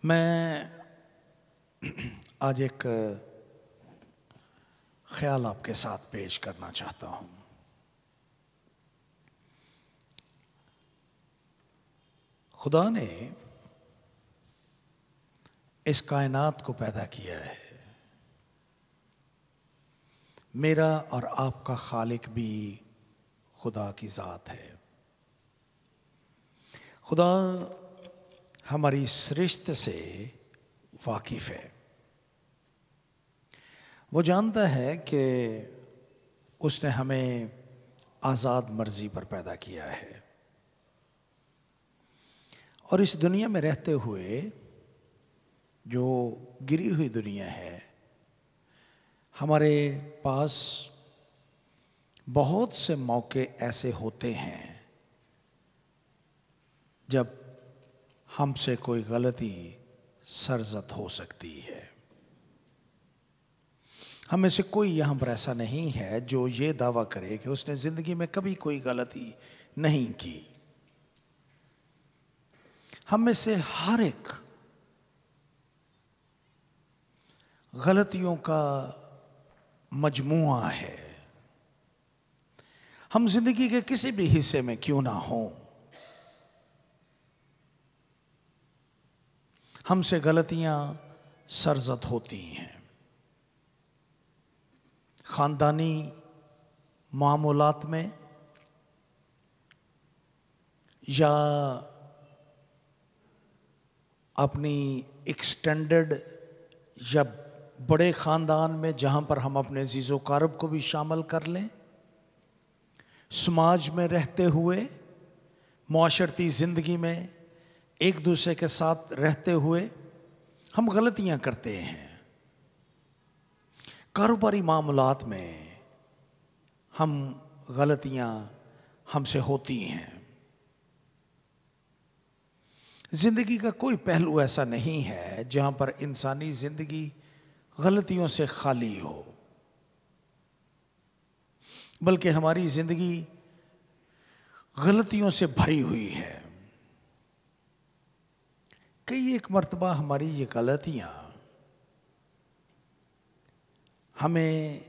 میں آج ایک خیال آپ کے ساتھ پیش کرنا چاہتا ہوں۔ خدا نے اس کائنات کو پیدا کیا ہے۔ میرا اور آپ کا خالق بھی خدا کی ذات ہے۔ خدا ہماری سرشت سے واقف ہے۔ وہ جانتا ہے کہ اس نے ہمیں آزاد مرضی پر پیدا کیا ہے، اور اس دنیا میں رہتے ہوئے جو گری ہوئی دنیا ہے، ہمارے پاس بہت سے موقع ایسے ہوتے ہیں جب ہم سے کوئی غلطی سرزد ہو سکتی ہے۔ ہم میں سے کوئی یہاں پر ایسا نہیں ہے جو یہ دعویٰ کرے کہ اس نے زندگی میں کبھی کوئی غلطی نہیں کی۔ ہم میں سے ہر ایک غلطیوں کا مجموعہ ہے۔ ہم زندگی کے کسی بھی حصے میں کیوں نہ ہوں، ہم سے غلطیاں سرزد ہوتی ہیں۔ خاندانی معاملات میں یا اپنی ایکسٹینڈڈ یا بڑے خاندان میں جہاں پر ہم اپنے عزیز و اقارب کو بھی شامل کر لیں، سماج میں رہتے ہوئے، معاشرتی زندگی میں ایک دوسرے کے ساتھ رہتے ہوئے ہم غلطیاں کرتے ہیں۔ کاروباری معاملات میں ہم غلطیاں ہم سے ہوتی ہیں۔ زندگی کا کوئی پہلو ایسا نہیں ہے جہاں پر انسانی زندگی غلطیوں سے خالی ہو، بلکہ ہماری زندگی غلطیوں سے بھری ہوئی ہے۔ کئی ایک مرتبہ ہماری یہ غلطیاں ہمیں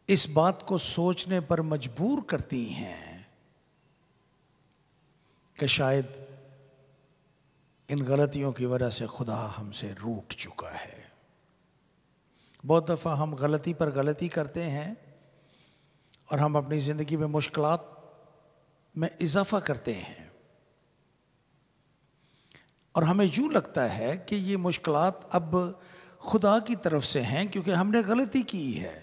اس بات کو سوچنے پر مجبور کرتی ہیں کہ شاید ان غلطیوں کی وجہ سے خدا ہم سے روٹھ چکا ہے۔ بہت دفعہ ہم غلطی پر غلطی کرتے ہیں اور ہم اپنی زندگی میں مشکلات میں اضافہ کرتے ہیں، اور ہمیں یوں لگتا ہے کہ یہ مشکلات اب خدا کی طرف سے ہیں کیونکہ ہم نے غلطی کی ہے۔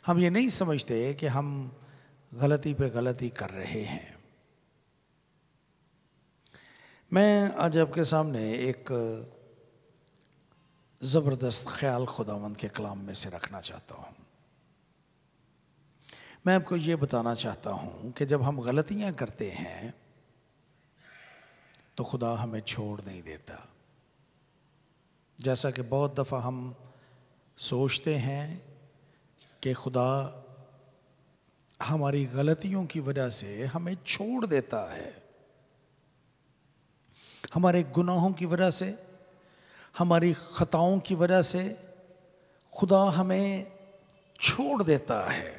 ہم یہ نہیں سمجھتے کہ ہم غلطی پہ غلطی کر رہے ہیں۔ میں آج آپ کے سامنے ایک زبردست خیال خداوند کے کلام میں سے رکھنا چاہتا ہوں۔ میں آپ کو یہ بتانا چاہتا ہوں کہ جب ہم غلطیاں کرتے ہیں تو خدا ہمیں چھوڑ نہیں دیتا۔ جیسا کہ بہت دفعہ ہم سوچتے ہیں کہ خدا ہماری غلطیوں کی وجہ سے ہمیں چھوڑ دیتا ہے، ہمارے گناہوں کی وجہ سے، ہماری خطاؤں کی وجہ سے خدا ہمیں چھوڑ دیتا ہے۔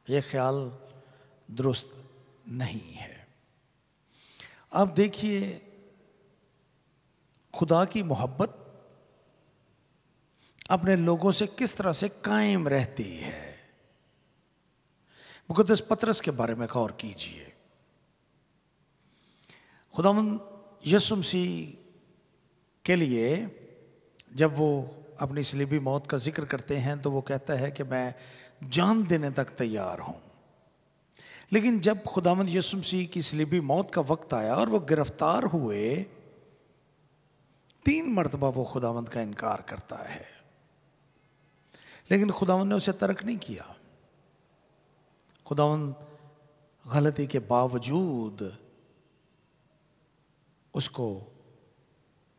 یہ خیال درست نہیں ہے۔ اب دیکھیے، خدا کی محبت اپنے لوگوں سے کس طرح سے قائم رہتی ہے۔ مقدس پطرس کے بارے میں غور کیجئے۔ خداوند یسوع مسیح کے لیے جب وہ اپنی صلیبی موت کا ذکر کرتے ہیں تو وہ کہتا ہے کہ میں جان دینے تک تیار ہوں، لیکن جب خداوند یسوع مسیح کی صلیبی موت کا وقت آیا اور وہ گرفتار ہوئے، 3 مرتبہ وہ خداوند کا انکار کرتا ہے، لیکن خداوند نے اسے ترک نہیں کیا۔ خداوند غلطی کے باوجود اس کو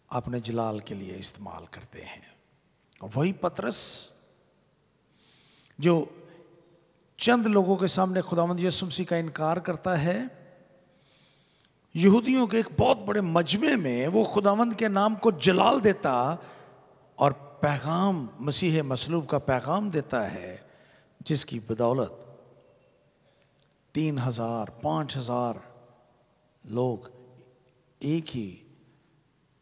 اپنے جلال کے لیے استعمال کرتے ہیں۔ اور وہی پطرس جو چند لوگوں کے سامنے خداوند یسوع مسیح کا انکار کرتا ہے، یہودیوں کے ایک بہت بڑے مجمع میں وہ خداوند کے نام کو جلال دیتا اور پیغام، مسیح مصلوب کا پیغام دیتا ہے، جس کی بدولت 3,000 5,000 لوگ ایک ہی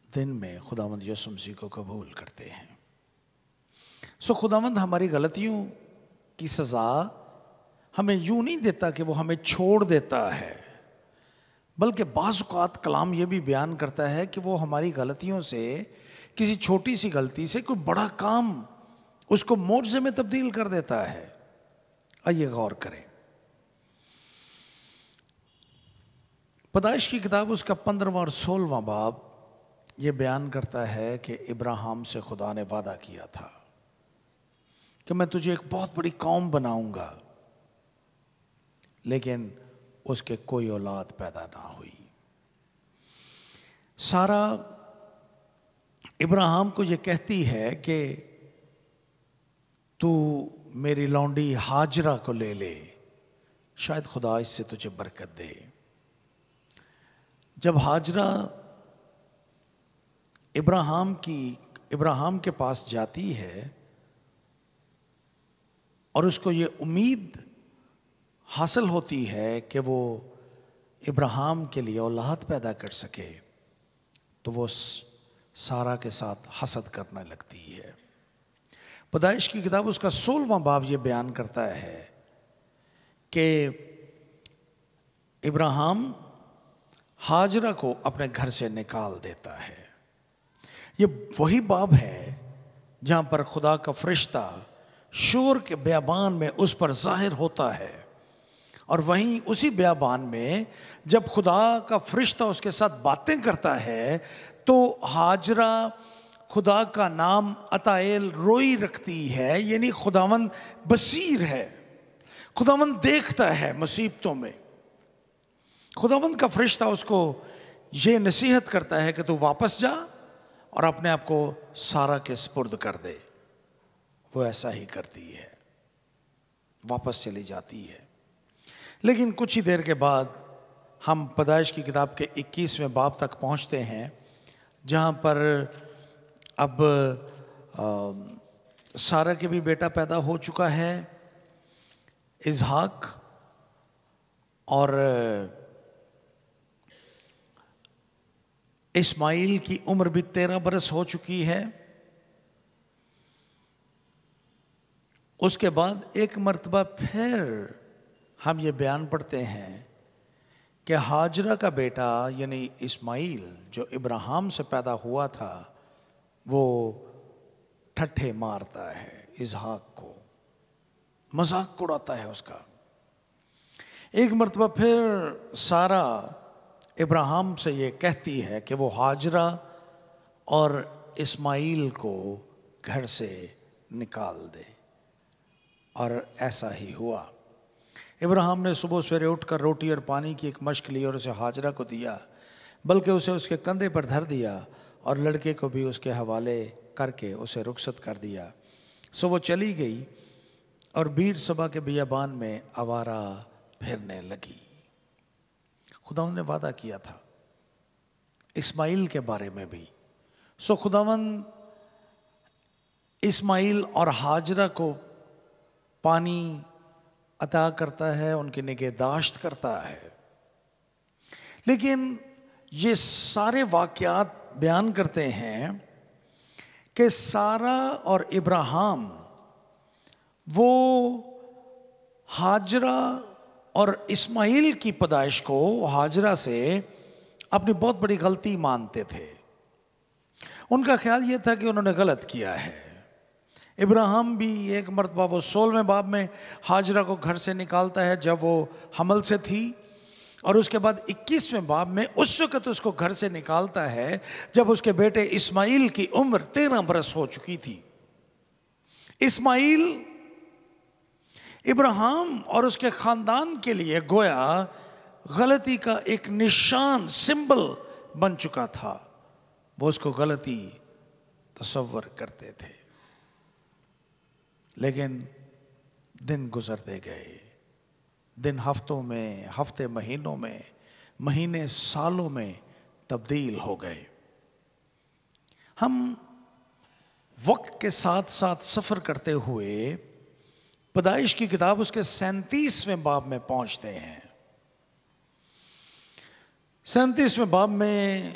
دن میں خداوند یسوع مسیح کو قبول کرتے ہیں۔ خداوند ہماری غلطیوں کی سزا ہمیں یوں نہیں دیتا کہ وہ ہمیں چھوڑ دیتا ہے، بلکہ بعض اوقات کلام یہ بھی بیان کرتا ہے کہ وہ ہماری غلطیوں سے، کسی چھوٹی سی غلطی سے کوئی بڑا کام اس کو معجزے میں تبدیل کر دیتا ہے۔ آئیے غور کریں، پیدائش کی کتاب اس کا 15واں اور 16واں باب یہ بیان کرتا ہے کہ ابراہیم سے خدا نے وعدہ کیا تھا کہ میں تجھے ایک بہت بڑی قوم بناؤں گا، لیکن اس کے کوئی اولاد پیدا نہ ہوئی۔ سارا ابراہیم کو یہ کہتی ہے کہ تو میری لونڈی ہاجرہ کو لے لے، شاید خدا اس سے تجھے برکت دے۔ جب ہاجرہ ابراہیم کے پاس جاتی ہے اور اس کو یہ امید حاصل ہوتی ہے کہ وہ ابراہیم کے لیے اولاد پیدا کر سکے، تو وہ سارا کے ساتھ حسد کرنے لگتی ہے۔ پیدائش کی کتاب اس کا 16واں باب یہ بیان کرتا ہے کہ ابراہیم ہاجرہ کو اپنے گھر سے نکال دیتا ہے۔ یہ وہی باب ہے جہاں پر خدا کا فرشتہ شور کے بیابان میں اس پر ظاہر ہوتا ہے، اور وہیں اسی بیابان میں جب خدا کا فرشتہ اس کے ساتھ باتیں کرتا ہے تو ہاجرہ خدا کا نام اتائل روئی رکھتی ہے، یعنی خداوند بصیر ہے، خداوند دیکھتا ہے مصیبتوں میں۔ خداوند کا فرشتہ اس کو یہ نصیحت کرتا ہے کہ تو واپس جا اور اپنے آپ کو سارا کے سپرد کر دے۔ وہ ایسا ہی کرتی ہے، واپس چلی جاتی ہے۔ لیکن کچھ ہی دیر کے بعد ہم پیدائش کی کتاب کے 21ویں باب تک پہنچتے ہیں، جہاں پر اب سارا کے بھی بیٹا پیدا ہو چکا ہے، اسحاق، اور اسماعیل کی عمر بھی 13 برس ہو چکی ہے۔ اس کے بعد ایک مرتبہ پھر ہم یہ بیان پڑھتے ہیں کہ ہاجرہ کا بیٹا یعنی اسماعیل جو ابراہیم سے پیدا ہوا تھا، وہ ٹھٹھے مارتا ہے اسحاق کو، مذاق اڑاتا ہے اس کا۔ ایک مرتبہ پھر سارا ابراہیم سے یہ کہتی ہے کہ وہ ہاجرہ اور اسماعیل کو گھر سے نکال دے، اور ایسا ہی ہوا۔ ابراہیم نے صبح سویرے اٹھ کر روٹی اور پانی کی ایک مشک لی اور اسے ہاجرہ کو دیا، بلکہ اسے اس کے کندھے پر دھر دیا اور لڑکے کو بھی اس کے حوالے کر کے اسے رخصت کر دیا۔ سو وہ چلی گئی اور بیر سبا کے بیابان میں آوارہ پھرنے لگی۔ خداوند نے وعدہ کیا تھا اسماعیل کے بارے میں بھی۔ سو خداوند اسماعیل اور ہاجرہ کو پانی عطا کرتا ہے، ان کی نگہداشت کرتا ہے۔ لیکن یہ سارے واقعات بیان کرتے ہیں کہ سارا اور ابراہیم وہ ہاجرہ اور اسماعیل کی پیدائش کو ہاجرہ سے اپنی بہت بڑی غلطی مانتے تھے۔ ان کا خیال یہ تھا کہ انہوں نے غلط کیا ہے۔ ابراہیم بھی ایک مرتبہ وہ 16ویں باب میں ہاجرہ کو گھر سے نکالتا ہے جب وہ حمل سے تھی، اور اس کے بعد 21ویں باب میں اس وقت اس کو گھر سے نکالتا ہے جب اس کے بیٹے اسماعیل کی عمر 13 برس ہو چکی تھی۔ اسماعیل ابراہیم اور اس کے خاندان کے لیے گویا غلطی کا ایک نشان، سمبل بن چکا تھا۔ وہ اس کو غلطی تصور کرتے تھے۔ لیکن دن گزرتے گئے، دن ہفتے مہینوں میں مہینے سالوں میں تبدیل ہو گئے۔ ہم وقت کے ساتھ ساتھ سفر کرتے ہوئے پیدائش کی کتاب اس کے 37ویں باب میں پہنچتے ہیں۔ 37ویں باب میں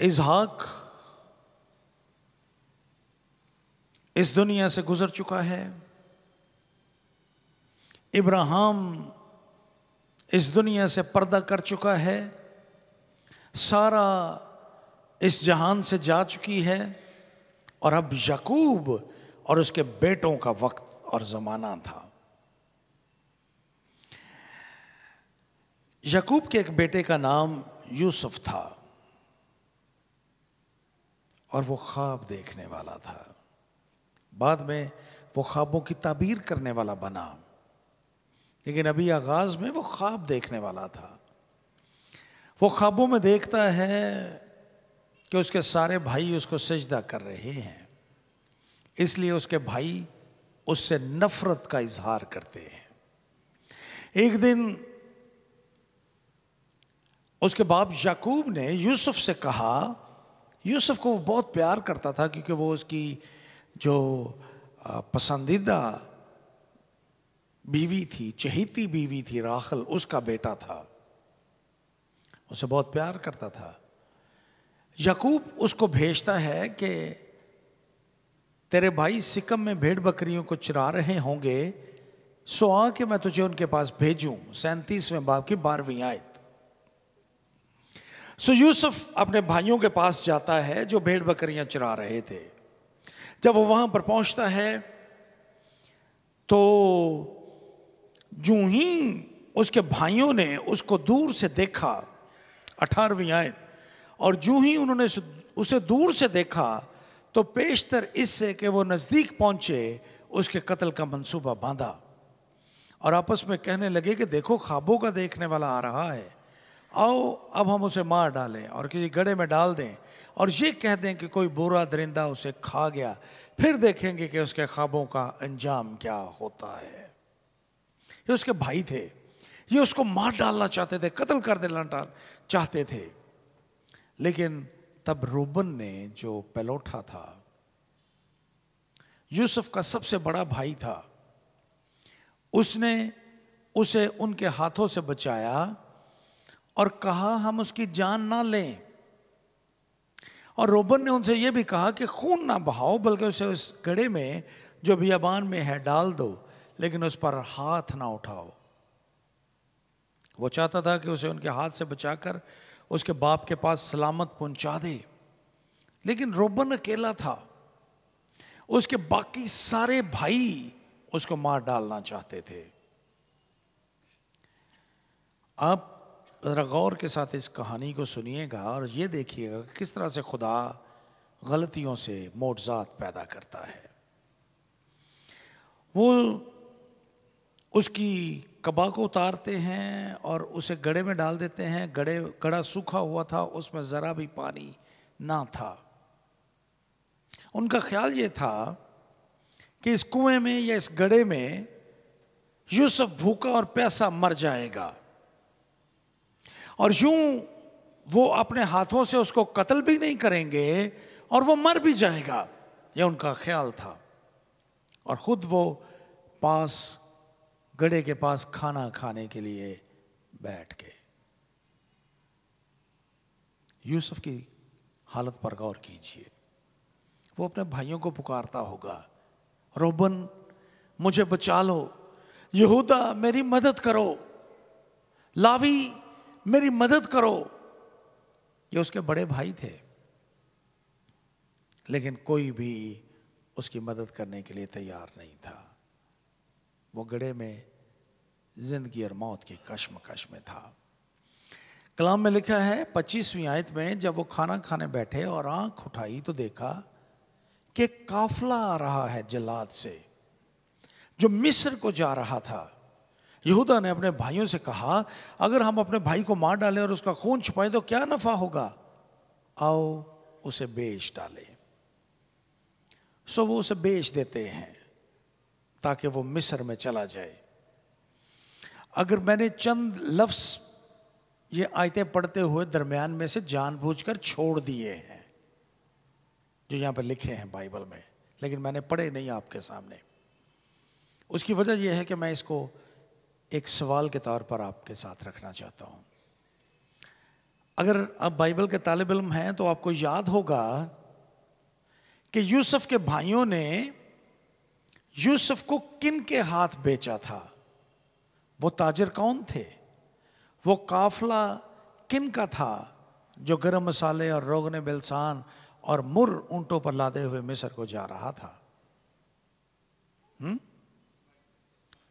اسحاق اس دنیا سے گزر چکا ہے، ابراہیم اس دنیا سے پردہ کر چکا ہے، سارا اس جہان سے جا چکی ہے، اور اب یعقوب اور اس کے بیٹوں کا وقت اور زمانہ تھا۔ یعقوب کے ایک بیٹے کا نام یوسف تھا، اور وہ خواب دیکھنے والا تھا۔ بعد میں وہ خوابوں کی تعبیر کرنے والا بنا، لیکن ابھی آغاز میں وہ خواب دیکھنے والا تھا۔ وہ خوابوں میں دیکھتا ہے کہ اس کے سارے بھائی اس کو سجدہ کر رہے ہیں، اس لیے اس کے بھائی اس سے نفرت کا اظہار کرتے ہیں۔ ایک دن اس کے باپ یعقوب نے یوسف سے کہا، یوسف کو وہ بہت پیار کرتا تھا کیونکہ وہ اس کی جو پسندیدہ بیوی تھی، چہیتی بیوی تھی راحل، اس کا بیٹا تھا، اسے بہت پیار کرتا تھا۔ یعقوب اس کو بھیجتا ہے کہ تیرے بھائی سکم میں بھیڑ بکریوں کو چرا رہے ہوں گے، سو آ کے میں تجھے ان کے پاس بھیجوں۔ 37ویں باب کی 12ویں آیت۔ سو یوسف اپنے بھائیوں کے پاس جاتا ہے جو بھیڑ بکریاں چرا رہے تھے۔ جب وہ وہاں پر پہنچتا ہے تو جوں ہی اس کے بھائیوں نے اس کو دور سے دیکھا، 18ویں آیت، اور جوں ہی انہوں نے اسے دور سے دیکھا تو پیشتر اس سے کہ وہ نزدیک پہنچے اس کے قتل کا منصوبہ باندھا، اور آپس میں کہنے لگے کہ دیکھو خوابوں کا دیکھنے والا آ رہا ہے، آؤ اب ہم اسے مار ڈالیں اور کسی گڑھے میں ڈال دیں، اور یہ کہہ دیں کہ کوئی برا درندہ اسے کھا گیا، پھر دیکھیں گے کہ اس کے خوابوں کا انجام کیا ہوتا ہے۔ یہ اس کے بھائی تھے، یہ اس کو مار ڈالنا چاہتے تھے، قتل کر دینا چاہتے تھے، لیکن تب روبن نے جو پلوٹھا تھا، یوسف کا سب سے بڑا بھائی تھا، اس نے اسے ان کے ہاتھوں سے بچایا اور کہا ہم اس کی جان نہ لیں، اور روبن نے ان سے یہ بھی کہا کہ خون نہ بہاؤ بلکہ اسے اس گڑھے میں جو بیابان میں ہے ڈال دو، لیکن اس پر ہاتھ نہ اٹھاؤ۔ وہ چاہتا تھا کہ اسے ان کے ہاتھ سے بچا کر اس کے باپ کے پاس سلامت پہنچا دے، لیکن روبن اکیلا تھا، اس کے باقی سارے بھائی اس کو مار ڈالنا چاہتے تھے۔ آپ ذرا غور کے ساتھ اس کہانی کو سنیے گا اور یہ دیکھیے گا کہ کس طرح سے خدا غلطیوں سے معجزات پیدا کرتا ہے۔ وہ اس کی قبا کو اتارتے ہیں اور اسے گڑھے میں ڈال دیتے ہیں، گڑھا سوکھا ہوا تھا، اس میں ذرا بھی پانی نہ تھا۔ ان کا خیال یہ تھا کہ اس کنویں میں یا اس گڑھے میں یوسف بھوکا اور پیاسا مر جائے گا، اور یوں وہ اپنے ہاتھوں سے اس کو قتل بھی نہیں کریں گے اور وہ مر بھی جائے گا، یہ ان کا خیال تھا۔ اور خود وہ گڑھے کے پاس کھانا کھانے کے لیے بیٹھ گئے۔ یوسف کی حالت پر غور کیجئے، وہ اپنے بھائیوں کو پکارتا ہوگا، روبن مجھے بچا لو، یہودا میری مدد کرو، لاوی میری مدد کرو۔ یہ اس کے بڑے بھائی تھے، لیکن کوئی بھی اس کی مدد کرنے کے لیے تیار نہیں تھا۔ وہ گڑھے میں زندگی اور موت کی کشمکش میں تھا۔ کلام میں لکھا ہے 25ویں آیت میں، جب وہ کھانا کھانے بیٹھے اور آنکھ اٹھائی تو دیکھا کہ ایک قافلہ آ رہا ہے جلاد سے جو مصر کو جا رہا تھا۔ یہودا نے اپنے بھائیوں سے کہا اگر ہم اپنے بھائی کو مار ڈالیں اور اس کا خون چھپائیں تو کیا نفع ہوگا، آؤ اسے بیچ ڈالیں۔ سو وہ اسے بیچ دیتے ہیں تاکہ وہ مصر میں چلا جائے۔ اگر میں نے چند لفظ یہ آیتیں پڑھتے ہوئے درمیان میں سے جان بوجھ کر چھوڑ دیے ہیں جو یہاں پہ لکھے ہیں بائبل میں، لیکن میں نے پڑھے نہیں آپ کے سامنے۔ اس کی وجہ یہ ہے کہ میں اس کو ایک سوال کے طور پر آپ کے ساتھ رکھنا چاہتا ہوں۔ اگر آپ بائبل کے طالب علم ہیں تو آپ کو یاد ہوگا کہ یوسف کے بھائیوں نے یوسف کو کن کے ہاتھ بیچا تھا؟ وہ تاجر کون تھے؟ وہ قافلہ کن کا تھا جو گرم مسالے اور روغن بلسان اور مر اونٹوں پر لادے ہوئے مصر کو جا رہا تھا؟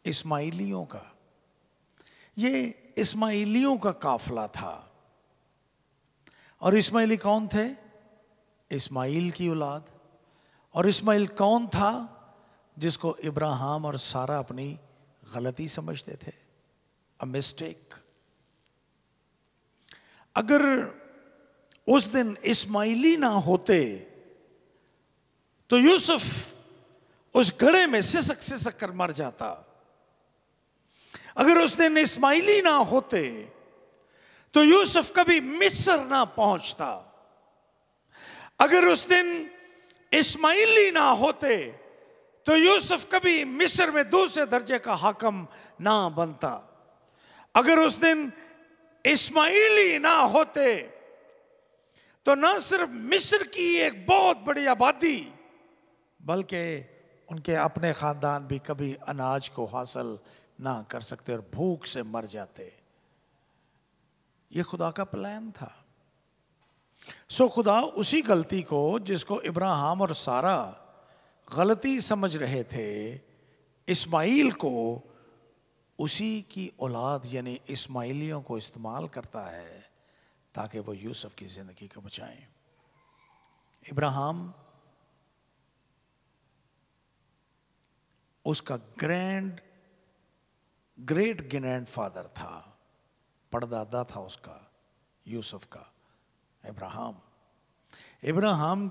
اسماعیلیوں کا۔ یہ اسماعیلیوں کا قافلہ تھا۔ اور اسماعیلی کون تھے؟ اسماعیل کی اولاد۔ اور اسماعیل کون تھا جس کو ابراہیم اور سارہ اپنی غلطی سمجھتے تھے؟ a mistake۔ اگر اس دن اسماعیلی نہ ہوتے تو یوسف اس گڑھے میں سسک سسک کر مر جاتا۔ اگر اس دن اسماعیلی نہ ہوتے تو یوسف کبھی مصر نہ پہنچتا۔ اگر اس دن اسماعیلی نہ ہوتے تو یوسف کبھی مصر میں دوسرے درجے کا حاکم نہ بنتا۔ اگر اس دن اسماعیلی نہ ہوتے تو نہ صرف مصر کی ایک بہت بڑی آبادی بلکہ ان کے اپنے خاندان بھی کبھی اناج کو حاصل نہ کر سکتے اور بھوک سے مر جاتے۔ یہ خدا کا پلان تھا۔ سو خدا اسی غلطی کو جس کو ابراہیم اور سارہ غلطی سمجھ رہے تھے، اسماعیل کو، اسی کی اولاد یعنی اسماعیلیوں کو استعمال کرتا ہے تاکہ وہ یوسف کی زندگی کو بچائیں۔ ابراہیم اس کا گریٹ گرینڈ فادر تھا، پردادا تھا اس کا، یوسف کا۔ ابراہیم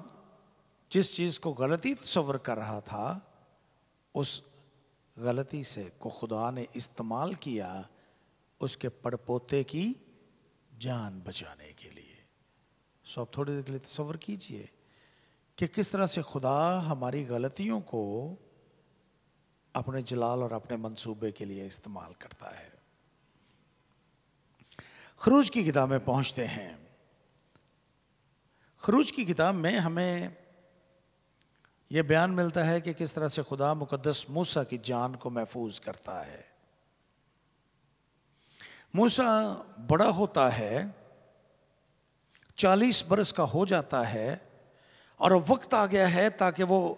جس چیز کو غلطی تصور کر رہا تھا، اس غلطی سے کو خدا نے استعمال کیا اس کے پڑپوتے کی جان بچانے کے لیے۔ سو آپ تھوڑی دیر کے لیے تصور کیجئے کہ کس طرح سے خدا ہماری غلطیوں کو اپنے جلال اور اپنے منصوبے کے لیے استعمال کرتا ہے۔ خروج کی کتاب میں پہنچتے ہیں۔ خروج کی کتاب میں ہمیں یہ بیان ملتا ہے کہ کس طرح سے خدا مقدس موسیٰ کی جان کو محفوظ کرتا ہے۔ موسیٰ بڑا ہوتا ہے، 40 برس کا ہو جاتا ہے، اور وقت آ گیا ہے تاکہ وہ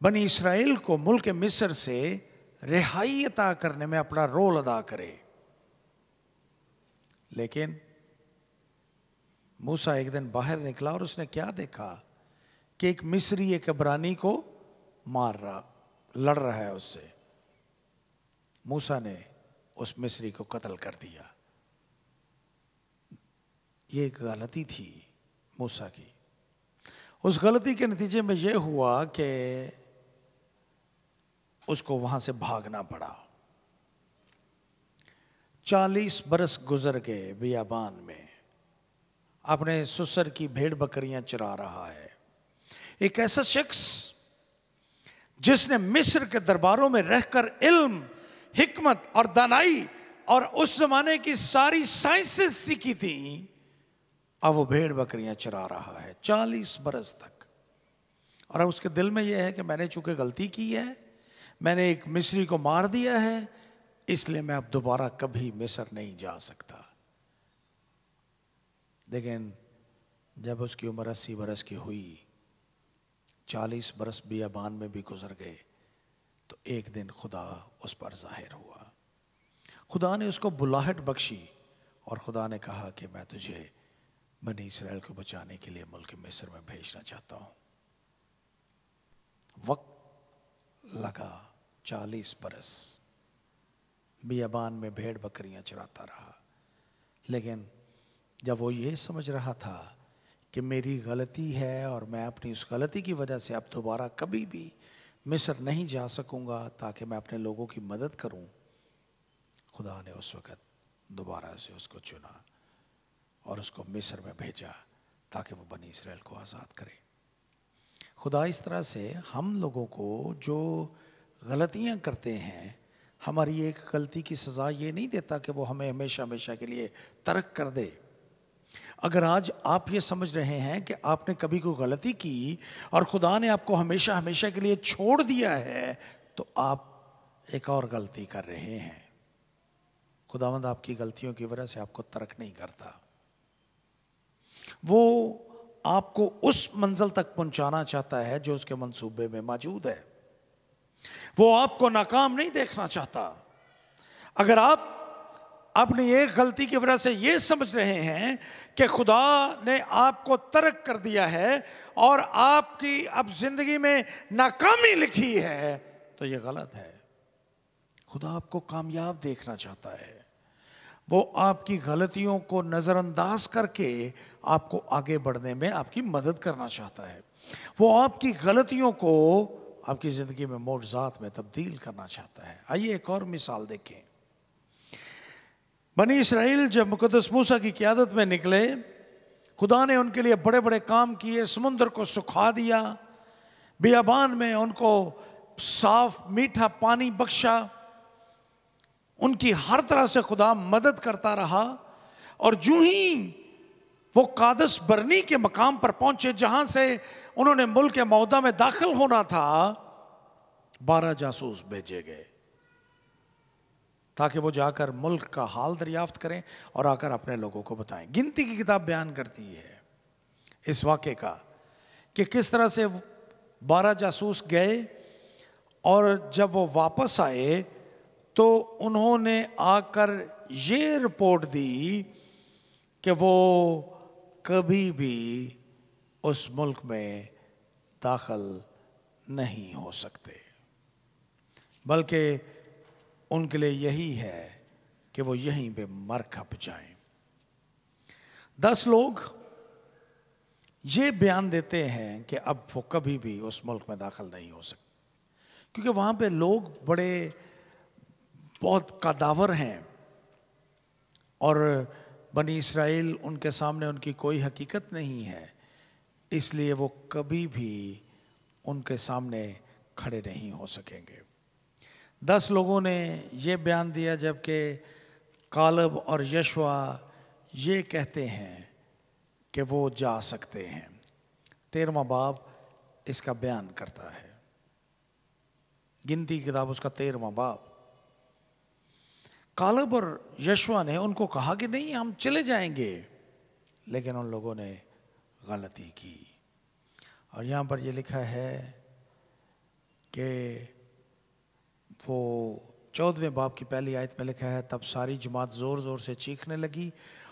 بنی اسرائیل کو ملک مصر سے رہائی عطا کرنے میں اپنا رول ادا کرے۔ لیکن موسیٰ ایک دن باہر نکلا اور اس نے کیا دیکھا کہ ایک مصری ایک عبرانی کو لڑ رہا ہے اس سے۔ موسیٰ نے اس مصری کو قتل کر دیا۔ یہ ایک غلطی تھی موسیٰ کی۔ اس غلطی کے نتیجے میں یہ ہوا کہ اس کو وہاں سے بھاگنا پڑا۔ 40 برس گزر گئے بیابان میں، اپنے سسر کی بھیڑ بکریاں چرا رہا ہے۔ ایک ایسا شخص جس نے مصر کے درباروں میں رہ کر علم، حکمت اور دانائی اور اس زمانے کی ساری سائنسز سیکھی تھیں، اب وہ بھیڑ بکریاں چرا رہا ہے 40 برس تک۔ اور اب اس کے دل میں یہ ہے کہ میں نے چونکہ غلطی کی ہے، میں نے ایک مصری کو مار دیا ہے، اس لیے میں اب دوبارہ کبھی مصر نہیں جا سکتا۔ لیکن جب اس کی عمر 80 برس کی ہوئی، 40 برس بیابان میں بھی گزر گئے، تو ایک دن خدا اس پر ظاہر ہوا۔ خدا نے اس کو بلاہٹ بخشی اور خدا نے کہا کہ میں تجھے بنی اسرائیل کو بچانے کے لیے ملک مصر میں بھیجنا چاہتا ہوں۔ وقت لگا 40 برس، بیابان میں بھیڑ بکریاں چراتا رہا، لیکن جب وہ یہ سمجھ رہا تھا کہ میری غلطی ہے اور میں اپنی اس غلطی کی وجہ سے اب دوبارہ کبھی بھی مصر نہیں جا سکوں گا تاکہ میں اپنے لوگوں کی مدد کروں، خدا نے اس وقت دوبارہ سے اس کو چنا اور اس کو مصر میں بھیجا تاکہ وہ بنی اسرائیل کو آزاد کرے۔ خدا اس طرح سے ہم لوگوں کو جو غلطیاں کرتے ہیں، ہماری ایک غلطی کی سزا یہ نہیں دیتا کہ وہ ہمیں ہمیشہ ہمیشہ کے لیے ترک کر دے۔ اگر آج آپ یہ سمجھ رہے ہیں کہ آپ نے کبھی کوئی غلطی کی اور خدا نے آپ کو ہمیشہ ہمیشہ کے لیے چھوڑ دیا ہے، تو آپ ایک اور غلطی کر رہے ہیں۔ خداوند آپ کی غلطیوں کی وجہ سے آپ کو ترک نہیں کرتا، وہ آپ کو اس منزل تک پہنچانا چاہتا ہے جو اس کے منصوبے میں موجود ہے۔ وہ آپ کو ناکام نہیں دیکھنا چاہتا۔ اگر آپ اپنی ایک غلطی کی وجہ سے یہ سمجھ رہے ہیں کہ خدا نے آپ کو ترک کر دیا ہے اور آپ کی اب زندگی میں ناکامی لکھی ہے، تو یہ غلط ہے۔ خدا آپ کو کامیاب دیکھنا چاہتا ہے۔ وہ آپ کی غلطیوں کو نظر انداز کر کے آپ کو آگے بڑھنے میں آپ کی مدد کرنا چاہتا ہے۔ وہ آپ کی غلطیوں کو آپ کی زندگی میں معجزات میں تبدیل کرنا چاہتا ہے۔ آئیے ایک اور مثال دیکھیں۔ بنی اسرائیل جب مقدس موسیٰ کی قیادت میں نکلے، خدا نے ان کے لیے بڑے بڑے کام کیے، سمندر کو سکھا دیا، بیابان میں ان کو صاف میٹھا پانی بخشا، ان کی ہر طرح سے خدا مدد کرتا رہا۔ اور جو ہی وہ قادس برنی کے مقام پر پہنچے جہاں سے انہوں نے ملک موعودہ میں داخل ہونا تھا، 12 جاسوس بھیجے گئے تاکہ وہ جا کر ملک کا حال دریافت کریں اور آ کر اپنے لوگوں کو بتائیں۔ گنتی کی کتاب بیان کرتی ہے اس واقعے کا کہ کس طرح سے 12 جاسوس گئے، اور جب وہ واپس آئے تو انہوں نے آ کر یہ رپورٹ دی کہ وہ کبھی بھی اس ملک میں داخل نہیں ہو سکتے، بلکہ ان کے لیے یہی ہے کہ وہ یہیں پہ مر کھپ جائیں۔ 10 لوگ یہ بیان دیتے ہیں کہ اب وہ کبھی بھی اس ملک میں داخل نہیں ہو سکتے، کیونکہ وہاں پہ لوگ بہت قداور ہیں، اور بنی اسرائیل ان کے سامنے ان کی کوئی حقیقت نہیں ہے، اس لیے وہ کبھی بھی ان کے سامنے کھڑے نہیں ہو سکیں گے۔ 10 لوگوں نے یہ بیان دیا، جبکہ کالب اور یشوع یہ کہتے ہیں کہ وہ جا سکتے ہیں۔ 13واں باب اس کا بیان کرتا ہے، گنتی کی کتاب اس کا 13واں باب۔ کالب اور یشوع نے ان کو کہا کہ نہیں، ہم چلے جائیں گے، لیکن ان لوگوں نے غلطی کی۔ اور یہاں پر یہ لکھا ہے کہ وہ 14ویں باب کی پہلی آیت میں لکھا ہے، تب ساری جماعت زور زور سے چیخنے لگی،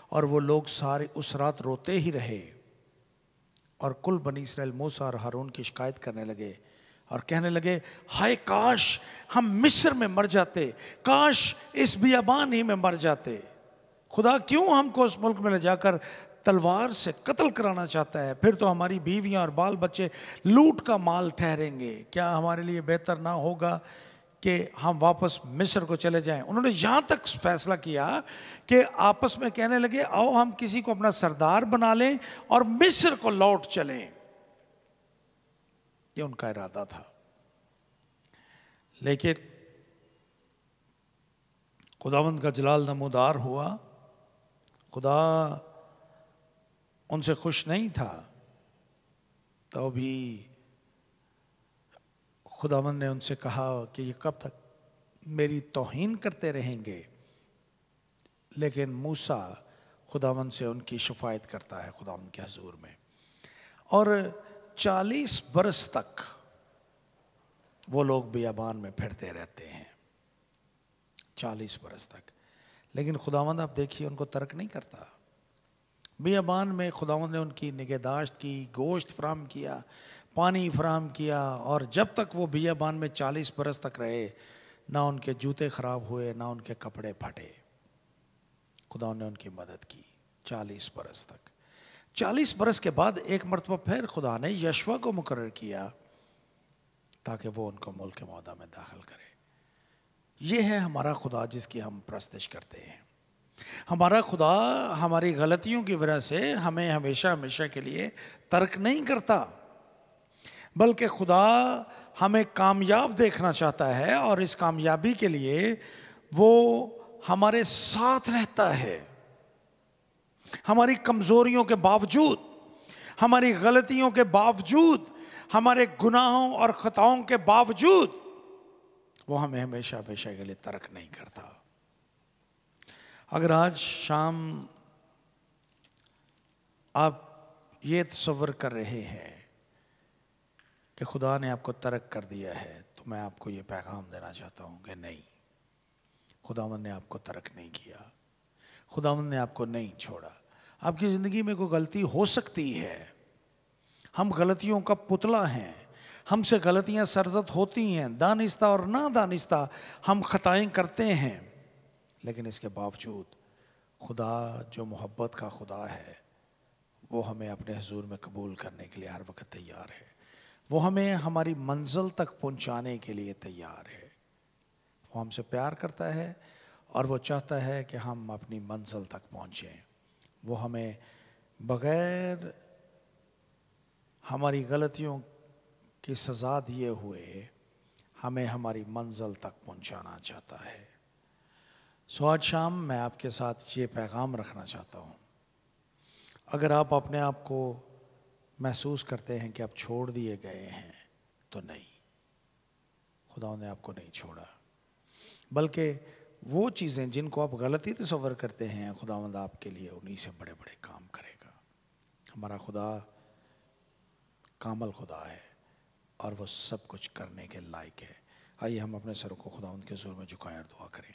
اور وہ لوگ سارے اس رات روتے ہی رہے، اور کل بنی اسرائیل موسیٰ اور ہارون کی شکایت کرنے لگے اور کہنے لگے، ہائے کاش ہم مصر میں مر جاتے، کاش اس بیابان ہی میں مر جاتے۔ خدا کیوں ہم کو اس ملک میں لے جا کر تلوار سے قتل کرانا چاہتا ہے؟ پھر تو ہماری بیویاں اور بال بچے لوٹ کا مال ٹھہریں گے۔ کیا ہمارے لیے بہتر نہ ہوگا کہ ہم واپس مصر کو چلے جائیں؟ انہوں نے یہاں تک فیصلہ کیا کہ آپس میں کہنے لگے، آؤ ہم کسی کو اپنا سردار بنا لیں اور مصر کو لوٹ چلیں۔ یہ ان کا ارادہ تھا، لیکن خداوند کا جلال نمودار ہوا، خدا ان سے خوش نہیں تھا، تو بھی خداوند نے ان سے کہا کہ یہ کب تک میری توہین کرتے رہیں گے؟ لیکن موسیٰ خداوند سے ان کی شفاعت کرتا ہے خداوند کے حضور میں، اور 40 برس تک وہ لوگ بیابان میں پھرتے رہتے ہیں، 40 برس تک۔ لیکن خداوند آپ دیکھیے ان کو ترک نہیں کرتا۔ بیابان میں خداوند نے ان کی نگہداشت کی، گوشت فراہم کیا، پانی فراہم کیا، اور جب تک وہ بیابان میں 40 برس تک رہے، نہ ان کے جوتے خراب ہوئے، نہ ان کے کپڑے پھٹے۔ خدا نے ان کی مدد کی 40 برس تک۔ 40 برس کے بعد ایک مرتبہ پھر خدا نے یشوع کو مقرر کیا تاکہ وہ ان کو ملک معدہ میں داخل کرے۔ یہ ہے ہمارا خدا جس کی ہم پرستش کرتے ہیں۔ ہمارا خدا ہماری غلطیوں کی وجہ سے ہمیں ہمیشہ ہمیشہ کے لیے ترک نہیں کرتا، بلکہ خدا ہمیں کامیاب دیکھنا چاہتا ہے، اور اس کامیابی کے لیے وہ ہمارے ساتھ رہتا ہے۔ ہماری کمزوریوں کے باوجود، ہماری غلطیوں کے باوجود، ہمارے گناہوں اور خطاؤں کے باوجود وہ ہمیں ہمیشہ ہمیشہ کے لیے ترک نہیں کرتا۔ اگر آج شام آپ یہ تصور کر رہے ہیں کہ خدا نے آپ کو ترک کر دیا ہے، تو میں آپ کو یہ پیغام دینا چاہتا ہوں کہ نہیں، خداوند نے آپ کو ترک نہیں کیا، خداوند نے آپ کو نہیں چھوڑا۔ آپ کی زندگی میں کوئی غلطی ہو سکتی ہے، ہم غلطیوں کا پتلا ہیں، ہم سے غلطیاں سرزد ہوتی ہیں، دانستہ اور نادانستہ ہم خطائیں کرتے ہیں، لیکن اس کے باوجود خدا جو محبت کا خدا ہے وہ ہمیں اپنے حضور میں قبول کرنے کے لیے ہر وقت تیار ہے۔ وہ ہمیں ہماری منزل تک پہنچانے کے لیے تیار ہے۔ وہ ہم سے پیار کرتا ہے اور وہ چاہتا ہے کہ ہم اپنی منزل تک پہنچیں۔ وہ ہمیں بغیر ہماری غلطیوں کی سزا دیے ہوئے ہمیں ہماری منزل تک پہنچانا چاہتا ہے۔ آج شام میں آپ کے ساتھ یہ پیغام رکھنا چاہتا ہوں، اگر آپ اپنے آپ کو محسوس کرتے ہیں کہ آپ چھوڑ دیے گئے ہیں، تو نہیں، خدا نے آپ کو نہیں چھوڑا، بلکہ وہ چیزیں جن کو آپ غلطی تصور کرتے ہیں، خداوند آپ کے لیے انہی سے بڑے بڑے کام کرے گا۔ ہمارا خدا کامل خدا ہے اور وہ سب کچھ کرنے کے لائق ہے۔ آئیے ہم اپنے سروں کو خداوند کے حضور میں جھکائیں اور دعا کریں۔